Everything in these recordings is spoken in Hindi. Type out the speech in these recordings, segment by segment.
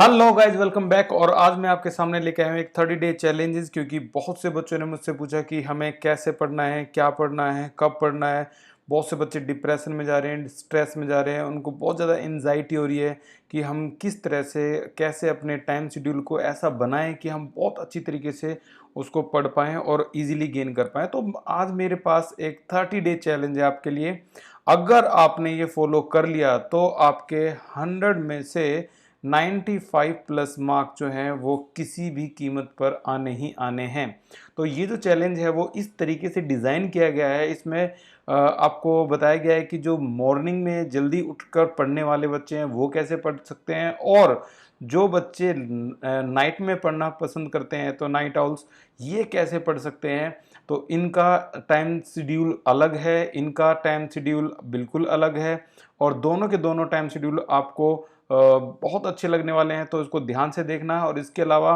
Hello guys, welcome back. और आज मैं आपके सामने लेके आया हूँ एक 30 डे चैलेंजेस, क्योंकि बहुत से बच्चों ने मुझसे पूछा कि हमें कैसे पढ़ना है, क्या पढ़ना है, कब पढ़ना है। बहुत से बच्चे डिप्रेशन में जा रहे हैं, स्ट्रेस में जा रहे हैं, उनको बहुत ज़्यादा एनजाइटी हो रही है कि हम किस तरह से कैसे अपने टाइम शेड्यूल को ऐसा बनाएं कि हम बहुत अच्छी तरीके से उसको पढ़ पाएँ और इजीली गेन कर पाएँ। तो आज मेरे पास एक 30 डे चैलेंज है आपके लिए। अगर आपने ये फॉलो कर लिया तो आपके 100 में से 95 प्लस मार्क जो हैं वो किसी भी कीमत पर आने ही आने हैं। तो ये जो चैलेंज है वो इस तरीके से डिज़ाइन किया गया है। इसमें आपको बताया गया है कि जो मॉर्निंग में जल्दी उठकर पढ़ने वाले बच्चे हैं वो कैसे पढ़ सकते हैं, और जो बच्चे नाइट में पढ़ना पसंद करते हैं, तो नाइट आउल्स, ये कैसे पढ़ सकते हैं। तो इनका टाइम शेड्यूल अलग है, इनका टाइम शेड्यूल बिल्कुल अलग है, और दोनों के दोनों टाइम शेड्यूल आपको बहुत अच्छे लगने वाले हैं। तो इसको ध्यान से देखना है। और इसके अलावा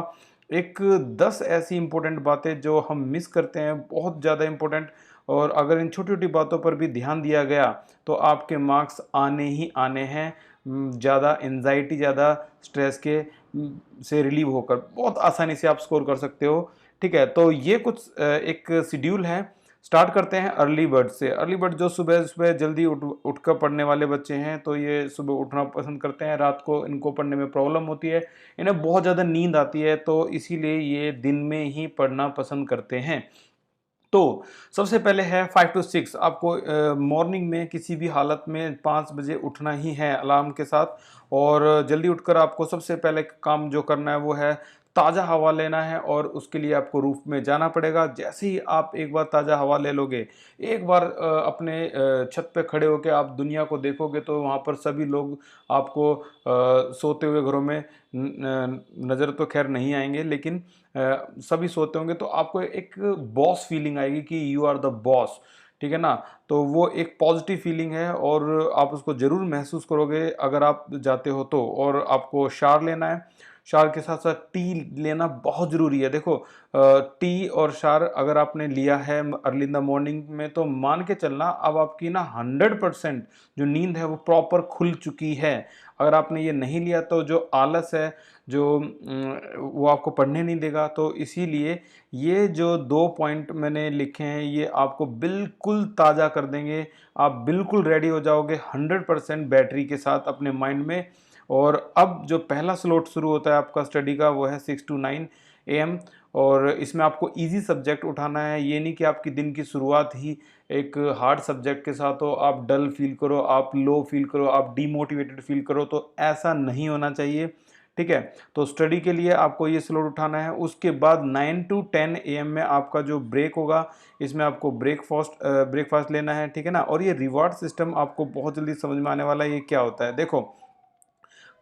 एक 10 ऐसी इंपॉर्टेंट बातें जो हम मिस करते हैं, बहुत ज़्यादा इंपॉर्टेंट, और अगर इन छोटी छोटी बातों पर भी ध्यान दिया गया तो आपके मार्क्स आने ही आने हैं। ज़्यादा एनजाइटी, ज़्यादा स्ट्रेस के से रिलीव होकर बहुत आसानी से आप स्कोर कर सकते हो। ठीक है, तो ये कुछ एक शेड्यूल है। स्टार्ट करते हैं अर्ली बर्ड से। अर्ली बर्ड जो सुबह सुबह जल्दी उठकर पढ़ने वाले बच्चे हैं, तो ये सुबह उठना पसंद करते हैं। रात को इनको पढ़ने में प्रॉब्लम होती है, इन्हें बहुत ज़्यादा नींद आती है, तो इसीलिए ये दिन में ही पढ़ना पसंद करते हैं। तो सबसे पहले है 5 टू 6। आपको मॉर्निंग में किसी भी हालत में 5 बजे उठना ही है अलार्म के साथ। और जल्दी उठकर आपको सबसे पहले काम जो करना है वो है ताज़ा हवा लेना है, और उसके लिए आपको रूफ में जाना पड़ेगा। जैसे ही आप एक बार ताज़ा हवा ले लोगे, एक बार अपने छत पे खड़े होकर आप दुनिया को देखोगे, तो वहाँ पर सभी लोग आपको सोते हुए घरों में नज़र तो खैर नहीं आएंगे, लेकिन सभी सोते होंगे, तो आपको एक बॉस फीलिंग आएगी कि यू आर द बॉस। ठीक है ना। तो वो एक पॉजिटिव फीलिंग है, और आप उसको ज़रूर महसूस करोगे अगर आप जाते हो तो। और आपको शावर लेना है। शावर के साथ साथ टी लेना बहुत ज़रूरी है। देखो, टी और शावर अगर आपने लिया है अर्ली इन द मॉर्निंग में, तो मान के चलना अब आपकी ना 100% जो नींद है वो प्रॉपर खुल चुकी है। अगर आपने ये नहीं लिया तो जो आलस है, जो वो आपको पढ़ने नहीं देगा। तो इसीलिए ये जो 2 पॉइंट मैंने लिखे हैं ये आपको बिल्कुल ताज़ा कर देंगे। आप बिल्कुल रेडी हो जाओगे 100% बैटरी के साथ अपने माइंड में। और अब जो पहला स्लॉट शुरू होता है आपका स्टडी का, वो है 6 टू 9 AM। और इसमें आपको इजी सब्जेक्ट उठाना है। ये नहीं कि आपकी दिन की शुरुआत ही एक हार्ड सब्जेक्ट के साथ हो, आप डल फील करो, आप लो फील करो, आप डीमोटिवेटेड फील करो, तो ऐसा नहीं होना चाहिए। ठीक है। तो स्टडी के लिए आपको ये स्लॉट उठाना है। उसके बाद 9 टू 10 AM में आपका जो ब्रेक होगा, इसमें आपको ब्रेकफास्ट लेना है। ठीक है ना। और ये रिवॉर्ड सिस्टम आपको बहुत जल्दी समझ में आने वाला है। ये क्या होता है, देखो,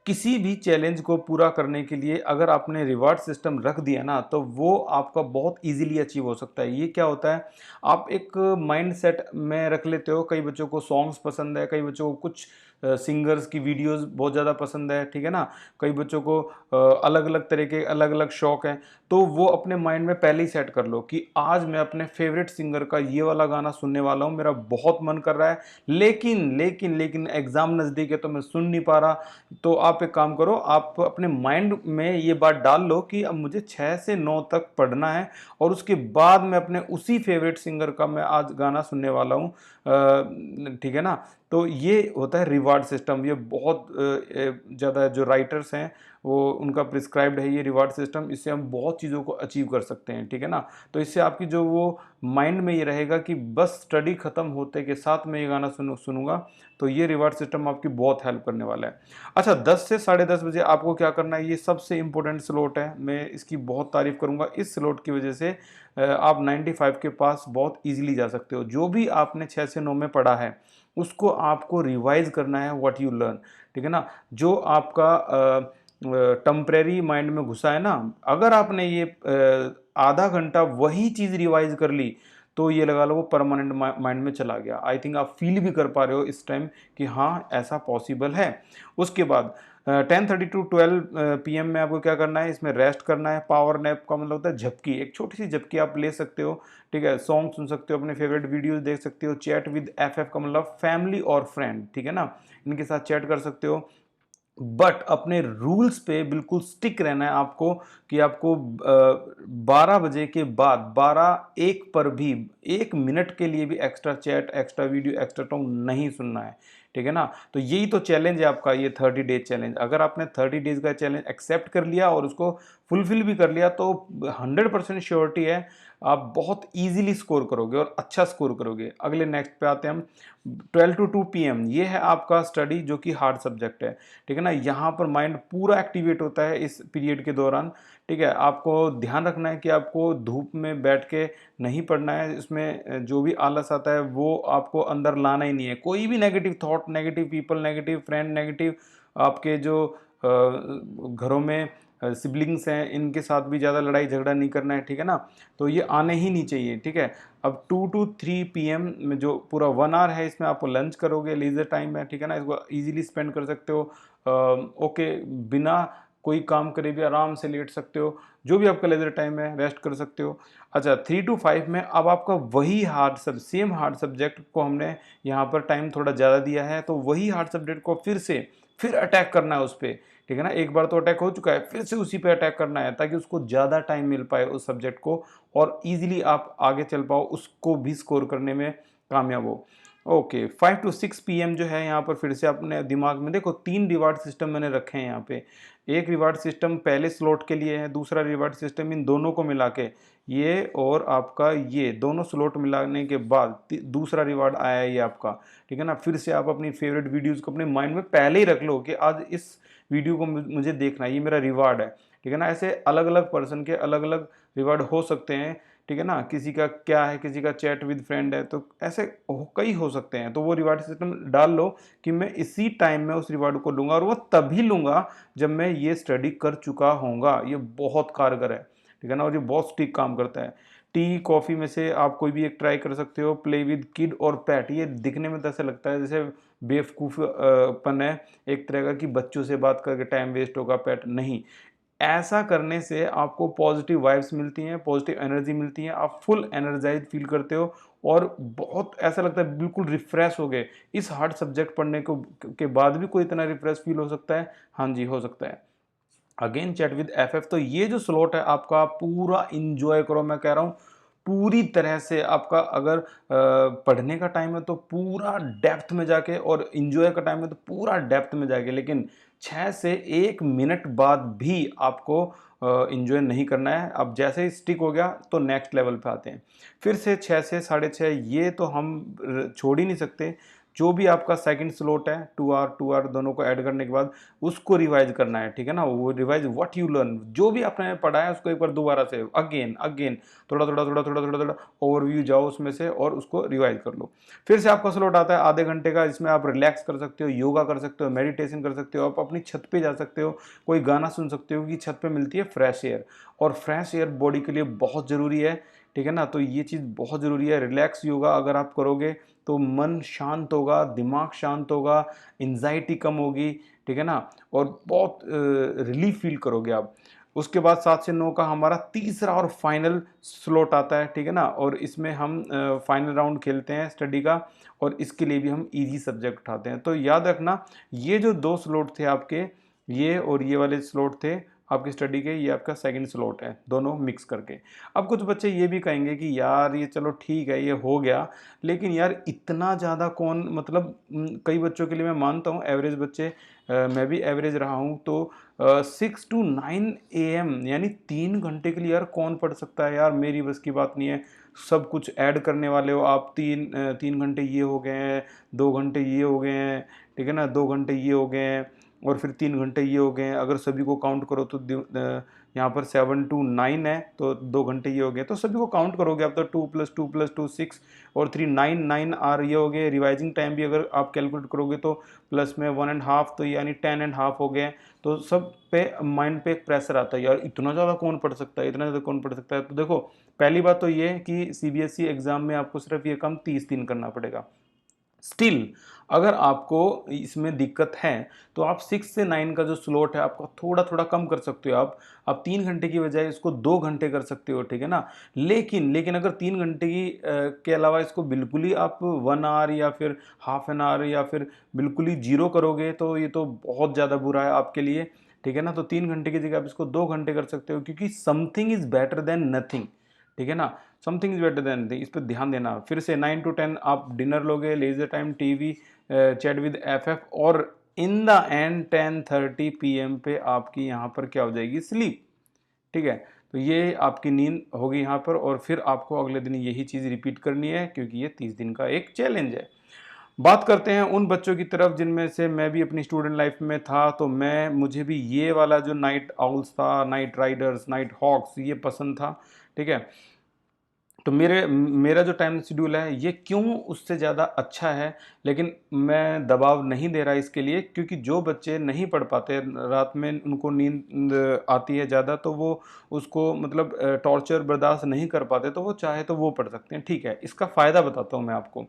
किसी भी चैलेंज को पूरा करने के लिए अगर आपने रिवार्ड सिस्टम रख दिया ना, तो वो आपका बहुत इजीली अचीव हो सकता है। ये क्या होता है, आप एक माइंड सेट में रख लेते हो। कई बच्चों को सॉन्ग्स पसंद है, कई बच्चों को कुछ सिंगर्स की वीडियोस बहुत ज़्यादा पसंद है। ठीक है ना। कई बच्चों को अलग अलग तरह के अलग अलग शौक हैं। तो वो अपने माइंड में पहले ही सेट कर लो कि आज मैं अपने फेवरेट सिंगर का ये वाला गाना सुनने वाला हूँ, मेरा बहुत मन कर रहा है, लेकिन लेकिन लेकिन एग्ज़ाम नज़दीक है तो मैं सुन नहीं पा रहा। तो आप एक काम करो, आप अपने माइंड में ये बात डाल लो कि अब मुझे 6 से 9 तक पढ़ना है, और उसके बाद मैं अपने उसी फेवरेट सिंगर का मैं आज गाना सुनने वाला हूँ। ठीक है ना। तो ये होता है रिवार्ड सिस्टम। ये बहुत ज़्यादा जो राइटर्स हैं वो उनका प्रिस्क्राइब्ड है ये रिवार्ड सिस्टम। इससे हम बहुत चीज़ों को अचीव कर सकते हैं। ठीक है ना। तो इससे आपकी जो वो माइंड में ये रहेगा कि बस स्टडी ख़त्म होते के साथ मैं ये गाना सुनूंगा। तो ये रिवार्ड सिस्टम आपकी बहुत हेल्प करने वाला है। अच्छा, 10 से 10:30 बजे आपको क्या करना है, ये सबसे इंपॉर्टेंट स्लॉट है। मैं इसकी बहुत तारीफ करूंगा। इस स्लॉट की वजह से आप 95 के पास बहुत इजीली जा सकते हो। जो भी आपने 6 से 9 में पढ़ा है उसको आपको रिवाइज करना है, व्हाट यू लर्न। ठीक है ना। जो आपका टेम्परेरी माइंड में घुसा है ना, अगर आपने ये आधा घंटा वही चीज़ रिवाइज कर ली, तो ये लगा लो वो परमानेंट माइंड में चला गया। आई थिंक आप फील भी कर पा रहे हो इस टाइम कि हाँ ऐसा पॉसिबल है। उसके बाद 10:30 टू 12 PM में आपको क्या करना है, इसमें रेस्ट करना है। पावर नैप का मतलब होता है झपकी, एक छोटी सी झपकी आप ले सकते हो। ठीक है। सॉन्ग सुन सकते हो, अपने फेवरेट वीडियोस देख सकते हो। चैट विद FF का मतलब फैमिली और फ्रेंड। ठीक है ना। इनके साथ चैट कर सकते हो। बट अपने रूल्स पे बिल्कुल स्टिक रहना है आपको, कि आपको 12 बजे के बाद 12-1 पर भी 1 मिनट के लिए भी extra chat, extra video, extra talk नहीं सुनना है, ठीक है ना। तो यही तो चैलेंज है आपका, ये 30 डेज चैलेंज। अगर आपने 30 डेज का चैलेंज एक्सेप्ट कर लिया और उसको फुलफिल भी कर लिया तो 100% श्योरिटी है आप बहुत इजीली स्कोर करोगे और अच्छा स्कोर करोगे। अगले नेक्स्ट पे आते हैं हम, 12 to 2 PM, ये है आपका स्टडी जो कि हार्ड सब्जेक्ट है, ठीक है ना। यहाँ पर माइंड पूरा एक्टिवेट होता है इस पीरियड के दौरान, ठीक है। आपको ध्यान रखना है कि आपको धूप में बैठ के नहीं पढ़ना है, इसमें जो भी आलस आता है वो आपको अंदर लाना ही नहीं है। कोई भी negative thought, negative people, negative friend, negative आपके जो घरों में सिबलिंग्स हैं, इनके साथ भी ज़्यादा लड़ाई झगड़ा नहीं करना है, ठीक है ना। तो ये आने ही नहीं चाहिए, ठीक है। अब 2 to 3 PM में जो पूरा 1 आवर है, इसमें आपको लंच करोगे, लीजर टाइम है, ठीक है ना। इसको इजीली स्पेंड कर सकते हो, ओके, बिना कोई काम करे भी आराम से लेट सकते हो, जो भी आपका लेजर टाइम है रेस्ट कर सकते हो। अच्छा, 3 to 5 में अब आपका वही सेम हार्ड सब्जेक्ट को हमने यहाँ पर टाइम थोड़ा ज़्यादा दिया है, तो वही हार्ड सब्जेक्ट को फिर अटैक करना है उस पर, ठीक है ना। एक बार तो अटैक हो चुका है, फिर से उसी पे अटैक करना है ताकि उसको ज़्यादा टाइम मिल पाए उस सब्जेक्ट को और इजीली आप आगे चल पाओ, उसको भी स्कोर करने में कामयाब हो। ओके, 5 to 6 PM जो है यहाँ पर फिर से अपने दिमाग में देखो, 3 रिवार्ड सिस्टम मैंने रखे हैं यहाँ पे। एक रिवार्ड सिस्टम पहले स्लॉट के लिए है, दूसरा रिवार्ड सिस्टम इन दोनों को मिला के, ये और आपका ये दोनों स्लॉट मिलाने के बाद दूसरा रिवार्ड आया है ये आपका, ठीक है ना। फिर से आप अपनी फेवरेट वीडियोज़ को अपने माइंड में पहले ही रख लो कि आज इस वीडियो को मुझे देखना है, ये मेरा रिवार्ड है, ठीक है ना। ऐसे अलग अलग पर्सन के अलग अलग रिवार्ड हो सकते हैं, ठीक है ना। किसी का क्या है, किसी का चैट विद फ्रेंड है, तो ऐसे कई हो सकते हैं। तो वो रिवार्ड सिस्टम डाल लो कि मैं इसी टाइम में उस रिवार्ड को लूँगा और वो तभी लूँगा जब मैं ये स्टडी कर चुका होऊंगा। ये बहुत कारगर है, ठीक है ना, और ये बहुत स्टिक काम करता है। टी कॉफ़ी में से आप कोई भी एक ट्राई कर सकते हो। प्ले विद किड और पैट, ये दिखने में तो ऐसा लगता है जैसे बेवकूफ़ पन है एक तरह का, कि बच्चों से बात करके टाइम वेस्ट होगा, पैट नहीं। ऐसा करने से आपको पॉजिटिव वाइब्स मिलती हैं, पॉजिटिव एनर्जी मिलती है, आप फुल एनर्जाइज फील करते हो और बहुत ऐसा लगता है बिल्कुल रिफ्रेश हो गए। इस हार्ड सब्जेक्ट पढ़ने को के बाद भी कोई इतना रिफ्रेश फील हो सकता है? हाँ जी, हो सकता है। अगेन चैट विद एफएफ, तो ये जो स्लॉट है आपका पूरा इंजॉय करो, मैं कह रहा हूँ पूरी तरह से। आपका अगर पढ़ने का टाइम है तो पूरा डेप्थ में जाके, और इंजॉय का टाइम है तो पूरा डेप्थ में जाके, लेकिन 6 से 1 मिनट बाद भी आपको इंजॉय नहीं करना है। अब जैसे ही स्टिक हो गया तो नेक्स्ट लेवल पे आते हैं। फिर से 6 से 6:30, ये तो हम छोड़ ही नहीं सकते। जो भी आपका सेकंड स्लॉट है, 2 आवर दोनों को ऐड करने के बाद उसको रिवाइज करना है, ठीक है ना। वो रिवाइज व्हाट यू लर्न, जो भी आपने पढ़ा है उसको एक बार दोबारा से अगेन अगेन थोड़ा थोड़ा थोड़ा थोड़ा थोड़ा थोड़ा ओवरव्यू जाओ उसमें से और उसको रिवाइज कर लो। फिर से आपका स्लॉट आता है आधे घंटे का, जिसमें आप रिलैक्स कर सकते हो, योगा कर सकते हो, मेडिटेशन कर सकते हो, आप अपनी छत पे जा सकते हो, कोई गाना सुन सकते हो कि छत पे मिलती है फ्रेश एयर, और फ्रेश एयर बॉडी के लिए बहुत ज़रूरी है, ठीक है ना। तो ये चीज़ बहुत ज़रूरी है। रिलैक्स योगा अगर आप करोगे तो मन शांत होगा, दिमाग शांत होगा, एंजाइटी कम होगी, ठीक है ना, और बहुत रिलीफ फील करोगे आप। उसके बाद 7 से 9 का हमारा तीसरा और फाइनल स्लॉट आता है, ठीक है ना, और इसमें हम फाइनल राउंड खेलते हैं स्टडी का, और इसके लिए भी हम इजी सब्जेक्ट उठाते हैं। तो याद रखना, ये जो 2 स्लॉट थे आपके, ये और ये वाले स्लॉट थे आपकी स्टडी के, ये आपका सेकंड स्लॉट है, दोनों मिक्स करके। अब कुछ बच्चे ये भी कहेंगे कि यार ये चलो ठीक है, ये हो गया, लेकिन यार इतना ज़्यादा कौन, मतलब कई बच्चों के लिए मैं मानता हूँ, एवरेज बच्चे, मैं भी एवरेज रहा हूँ, तो 6 to 9 AM यानी 3 घंटे के लिए यार कौन पढ़ सकता है? यार मेरी बस की बात नहीं है। सब कुछ ऐड करने वाले हो आप, 3 घंटे ये हो गए हैं, 2 घंटे ये हो गए हैं, ठीक है ना, 2 घंटे ये हो गए हैं, और फिर 3 घंटे ये हो गए हैं। अगर सभी को काउंट करो तो यहाँ पर 7 to 9 है, तो 2 घंटे ये हो गए, तो सभी को काउंट करोगे आप तो 2 + 2 + 2 6 और 3 9 ये हो गए। रिवाइजिंग टाइम भी अगर आप कैलकुलेट करोगे तो प्लस में 1.5, तो यानी 10.5 हो गए। तो सब पे माइंड पे एक प्रेशर आता है, यार इतना ज़्यादा कौन पढ़ सकता है, इतना ज़्यादा कौन पढ़ सकता है। तो देखो, पहली बात तो ये है कि सीबीएसई एग्जाम में आपको सिर्फ ये काम 30 दिन करना पड़ेगा। स्टिल अगर आपको इसमें दिक्कत है तो आप 6 से 9 का जो स्लॉट है आपका थोड़ा थोड़ा कम कर सकते हो। आप 3 घंटे की बजाय इसको 2 घंटे कर सकते हो, ठीक है ना। लेकिन लेकिन अगर 3 घंटे के अलावा इसको बिल्कुल ही आप 1 आवर या फिर हाफ एन आवर या फिर बिल्कुल ही जीरो करोगे तो ये तो बहुत ज़्यादा बुरा है आपके लिए, ठीक है ना। तो 3 घंटे की जगह आप इसको 2 घंटे कर सकते हो, क्योंकि something is better than nothing, ठीक है ना। Something is better than nothing, इस पर ध्यान देना। फिर से 9 to 10 आप डिनर लोगे, leisure time, TV, chat with FF, और इन द एंड 10:30 PM पे आपकी यहाँ पर क्या हो जाएगी, स्लीप, ठीक है। तो ये आपकी नींद होगी यहाँ पर, और फिर आपको अगले दिन यही चीज़ रिपीट करनी है, क्योंकि ये 30 दिन का एक चैलेंज है। बात करते हैं उन बच्चों की तरफ जिनमें से मैं भी अपनी स्टूडेंट लाइफ में था, तो मुझे भी ये वाला जो नाइट आउल्स था, नाइट राइडर्स, नाइट हॉक्स, ये पसंद था, ठीक है। तो मेरा जो टाइम शेड्यूल है ये क्यों उससे ज़्यादा अच्छा है, लेकिन मैं दबाव नहीं दे रहा इसके लिए, क्योंकि जो बच्चे नहीं पढ़ पाते रात में, उनको नींद आती है ज़्यादा, तो वो उसको मतलब टॉर्चर बर्दाश्त नहीं कर पाते, तो वो चाहे तो वो पढ़ सकते हैं, ठीक है। इसका फ़ायदा बताता हूँ मैं आपको।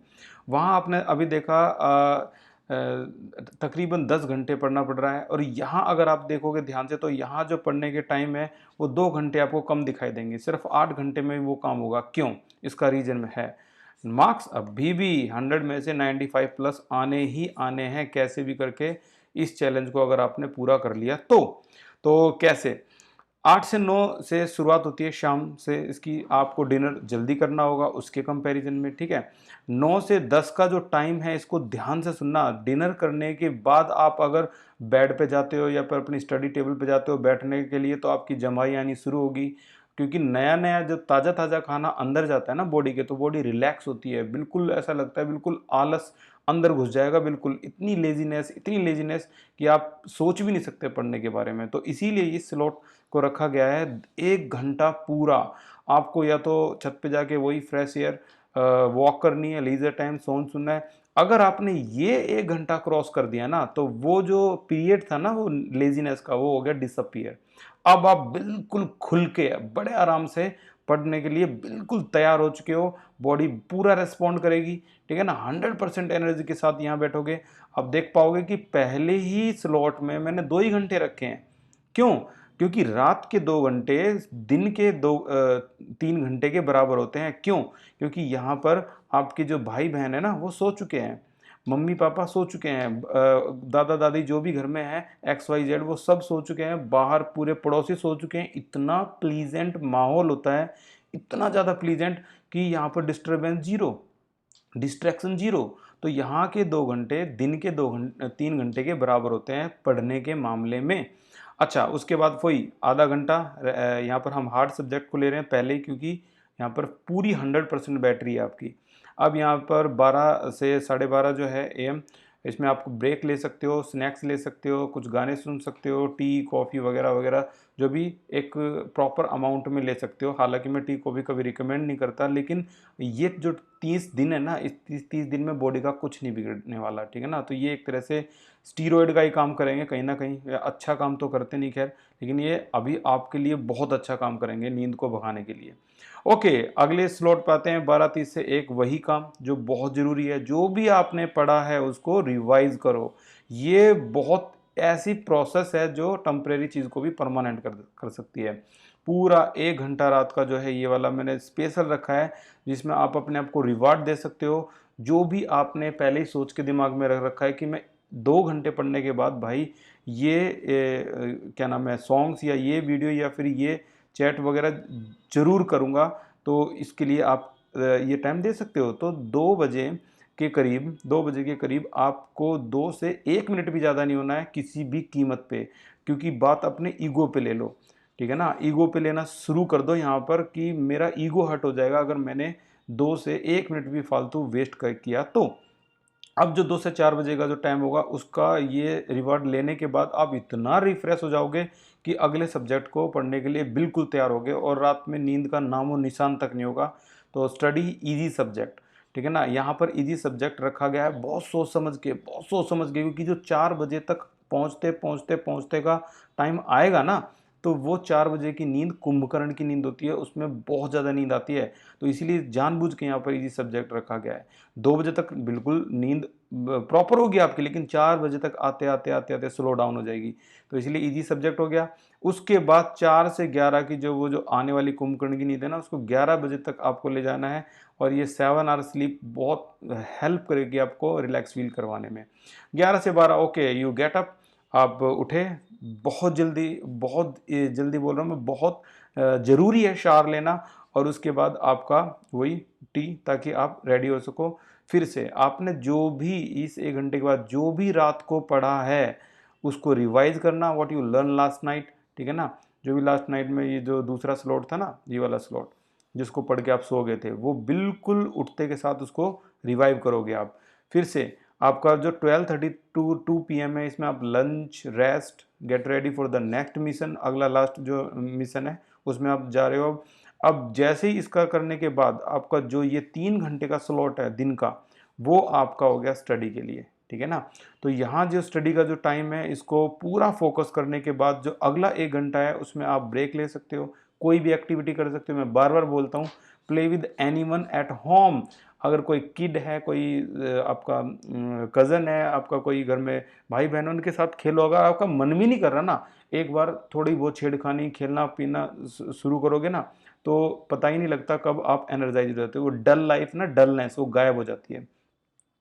वहाँ आपने अभी देखा तकरीबन 10 घंटे पढ़ना पड़ रहा है, और यहाँ अगर आप देखोगे ध्यान से तो यहाँ जो पढ़ने के टाइम है वो 2 घंटे आपको कम दिखाई देंगे, सिर्फ 8 घंटे में वो काम होगा। क्यों? इसका रीजन में है, मार्क्स अभी भी 100 में से 95+ आने ही आने हैं, कैसे भी करके इस चैलेंज को अगर आपने पूरा कर लिया तो कैसे? 8 से 9 से शुरुआत होती है शाम से इसकी, आपको डिनर जल्दी करना होगा उसके कंपैरिजन में, ठीक है। 9 से 10 का जो टाइम है इसको ध्यान से सुनना। डिनर करने के बाद आप अगर बेड पे जाते हो या फिर अपनी स्टडी टेबल पे जाते हो बैठने के लिए, तो आपकी जमाई आनी शुरू होगी, क्योंकि नया नया जब ताज़ा ताज़ा खाना अंदर जाता है ना बॉडी के, तो बॉडी रिलैक्स होती है, बिल्कुल ऐसा लगता है बिल्कुल आलस अंदर घुस जाएगा, बिल्कुल इतनी लेजीनेस कि आप सोच भी नहीं सकते पढ़ने के बारे में। तो इसीलिए इस स्लॉट को रखा गया है 1 घंटा पूरा। आपको या तो छत पे जाके वही फ्रेश एयर वॉक करनी है, लीजर टाइम सॉन्ग सुनना है। अगर आपने ये 1 घंटा क्रॉस कर दिया ना, तो वो जो पीरियड था ना वो लेजीनेस का, वो हो गया डिसअपियर। अब आप बिल्कुल खुल के बड़े आराम से पढ़ने के लिए बिल्कुल तैयार हो चुके हो, बॉडी पूरा रिस्पॉन्ड करेगी, ठीक है ना। 100% एनर्जी के साथ यहाँ बैठोगे। आप देख पाओगे कि पहले ही स्लॉट में मैंने 2 ही घंटे रखे हैं। क्यों? क्योंकि रात के 2 घंटे दिन के 3 घंटे के बराबर होते हैं। क्यों? क्योंकि यहाँ पर आपके जो भाई बहन है ना वो सो चुके हैं, मम्मी पापा सो चुके हैं, दादा दादी जो भी घर में है, XYZ वो सब सो चुके हैं, बाहर पूरे पड़ोसी सो चुके हैं। इतना प्लीजेंट माहौल होता है, इतना ज़्यादा प्लीजेंट कि यहाँ पर डिस्टर्बेंस जीरो, डिस्ट्रैक्शन जीरो। तो यहाँ के 2 घंटे दिन के 3 घंटे के बराबर होते हैं पढ़ने के मामले में। अच्छा, उसके बाद वही आधा घंटा यहाँ पर हम हार्ड सब्जेक्ट को ले रहे हैं पहले, क्योंकि यहाँ पर पूरी 100% बैटरी है आपकी। अब यहाँ पर 12 से 12:30 जो है AM, इसमें आप ब्रेक ले सकते हो, स्नैक्स ले सकते हो, कुछ गाने सुन सकते हो, टी कॉफ़ी वगैरह वगैरह जो भी एक प्रॉपर अमाउंट में ले सकते हो। हालांकि मैं टी कॉफ़ी कभी रिकमेंड नहीं करता, लेकिन ये जो 30 दिन है ना, इस 30 दिन में बॉडी का कुछ नहीं बिगड़ने वाला, ठीक है ना। तो ये एक तरह से स्टीरॉयड का ही काम करेंगे कहीं ना कहीं, अच्छा काम तो करते नहीं खैर, लेकिन ये अभी आपके लिए बहुत अच्छा काम करेंगे नींद को भगाने के लिए। ओके, अगले स्लॉट पे आते हैं 12:30 से 1, वही काम जो बहुत ज़रूरी है। जो भी आपने पढ़ा है उसको रिवाइज करो। ये बहुत ऐसी प्रोसेस है जो टेम्परेरी चीज़ को भी परमानेंट कर सकती है। पूरा 1 घंटा रात का जो है ये वाला मैंने स्पेशल रखा है, जिसमें आप अपने आप को रिवार्ड दे सकते हो। जो भी आपने पहले ही सोच के दिमाग में रख रखा है कि मैं 2 घंटे पढ़ने के बाद भाई ये क्या नाम है सॉन्ग्स या ये वीडियो या फिर ये चैट वगैरह ज़रूर करूँगा, तो इसके लिए आप ये टाइम दे सकते हो। तो 2 बजे के करीब आपको 2 से 1 मिनट भी ज़्यादा नहीं होना है किसी भी कीमत पे, क्योंकि बात अपने ईगो पे ले लो, ठीक है ना। ईगो पे लेना शुरू कर दो यहाँ पर कि मेरा ईगो हर्ट हो जाएगा अगर मैंने 2 से 1 मिनट भी फालतू वेस्ट कर किया तो। अब जो 2 से 4 बजे का जो टाइम होगा उसका ये रिवार्ड लेने के बाद आप इतना रिफ्रेश हो जाओगे कि अगले सब्जेक्ट को पढ़ने के लिए बिल्कुल तैयार होगे, और रात में नींद का नामो निशान तक नहीं होगा। तो स्टडी इजी सब्जेक्ट, ठीक है ना। यहाँ पर इजी सब्जेक्ट रखा गया है बहुत सोच समझ के, क्योंकि जो 4 बजे तक पहुँचते पहुँचते पहुँचते का टाइम आएगा ना, तो वो 4 बजे की नींद कुंभकर्ण की नींद होती है, उसमें बहुत ज़्यादा नींद आती है। तो इसीलिए जानबूझ के यहाँ पर इजी सब्जेक्ट रखा गया है। 2 बजे तक बिल्कुल नींद प्रॉपर होगी आपकी, लेकिन 4 बजे तक आते-आते स्लो डाउन हो जाएगी। तो इसलिए ईज़ी सब्जेक्ट हो गया। उसके बाद 4 से 11 की जो आने वाली कुंभकर्ण की नींद है ना, उसको 11 बजे तक आपको ले जाना है और ये 7 आवर स्लीप बहुत हेल्प करेगी आपको रिलैक्स फ़ील करवाने में। 11 से 12 ओके यू गेट अप, आप उठे, बहुत जल्दी, बहुत जल्दी बोल रहा हूँ मैं, बहुत ज़रूरी है शावर लेना और उसके बाद आपका वही टी, ताकि आप रेडी हो सको। फिर से आपने जो भी इस 1 घंटे के बाद जो भी रात को पढ़ा है, उसको रिवाइज़ करना, what you learn last night, ठीक है ना? जो भी लास्ट नाइट में ये जो दूसरा स्लॉट था ना, ये वाला स्लॉट, जिसको पढ़ के आप सो गए थे, वो बिल्कुल उठते के साथ उसको रिवाइव करोगे आप। फिर से आपका जो 12:30 टू 2 पीएम है, इसमें आप lunch, rest, get ready for the next mission, अगला लास्ट जो मिशन है, उसमें आप जा रहे हो अब जैसे ही इसका करने के बाद आपका जो ये 3 घंटे का स्लॉट है दिन का, वो आपका हो गया स्टडी के लिए, ठीक है ना? तो यहाँ जो स्टडी का जो टाइम है, इसको पूरा फोकस करने के बाद जो अगला 1 घंटा है, उसमें आप ब्रेक ले सकते हो, कोई भी एक्टिविटी कर सकते हो। मैं बार-बार बोलता हूँ, play with anyone at home. अगर कोई किड है, कोई आपका कज़न है, आपका कोई घर में भाई-बहन है, उनके साथ खेलो। अगर आपका मन भी नहीं कर रहा ना, एक बार थोड़ी बहुत छेड़खानी, खेलना-पीना शुरू करोगे ना, तो पता ही नहीं लगता कब आप एनर्जाइज़ हो जाते हो। वो डल लाइफ़ ना, डलनेस वो गायब हो जाती है।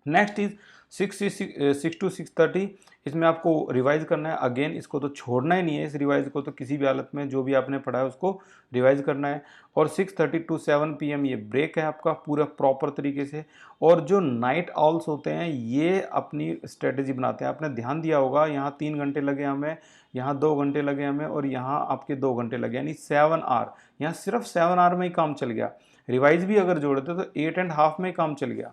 नेक्स्ट इज 6 टू 6:30, इसमें आपको रिवाइज करना है। अगेन इसको तो छोड़ना ही नहीं है, इस रिवाइज को तो किसी भी हालत में जो भी आपने पढ़ा है उसको रिवाइज करना है। और 6:30 टू 7 पीएम ये ब्रेक है आपका पूरा प्रॉपर तरीके से। और जो नाइट ऑल्स होते हैं, ये अपनी स्ट्रेटेजी बनाते हैं। आपने ध्यान दिया होगा, यहाँ 3 घंटे लगे हमें, यहाँ 2 घंटे लगे हमें और यहाँ आपके 2 घंटे लगे, यानी 7 आवर। यहाँ सिर्फ 7 आवर में ही काम चल गया। रिवाइज भी अगर जोड़ते तो 8 एंड हाफ में ही काम चल गया,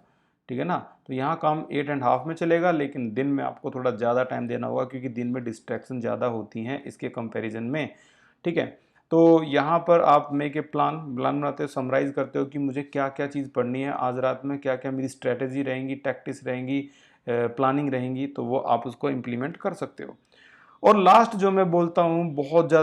ठीक है ना? तो यहाँ काम 8 एंड हाफ में चलेगा, लेकिन दिन में आपको थोड़ा ज़्यादा टाइम देना होगा, क्योंकि दिन में डिस्ट्रैक्शन ज़्यादा होती हैं इसके कंपैरिजन में, ठीक है? तो यहाँ पर आप मेक ए प्लान बनाते हो, समराइज़ करते हो कि मुझे क्या-क्या चीज़ पढ़नी है आज रात में, क्या-क्या मेरी स्ट्रैटेजी रहेंगी, टैक्टिक्स रहेंगी, प्लानिंग रहेंगी, तो वो आप उसको इम्प्लीमेंट कर सकते हो। और लास्ट जो मैं बोलता हूँ, बहुत ज़्यादा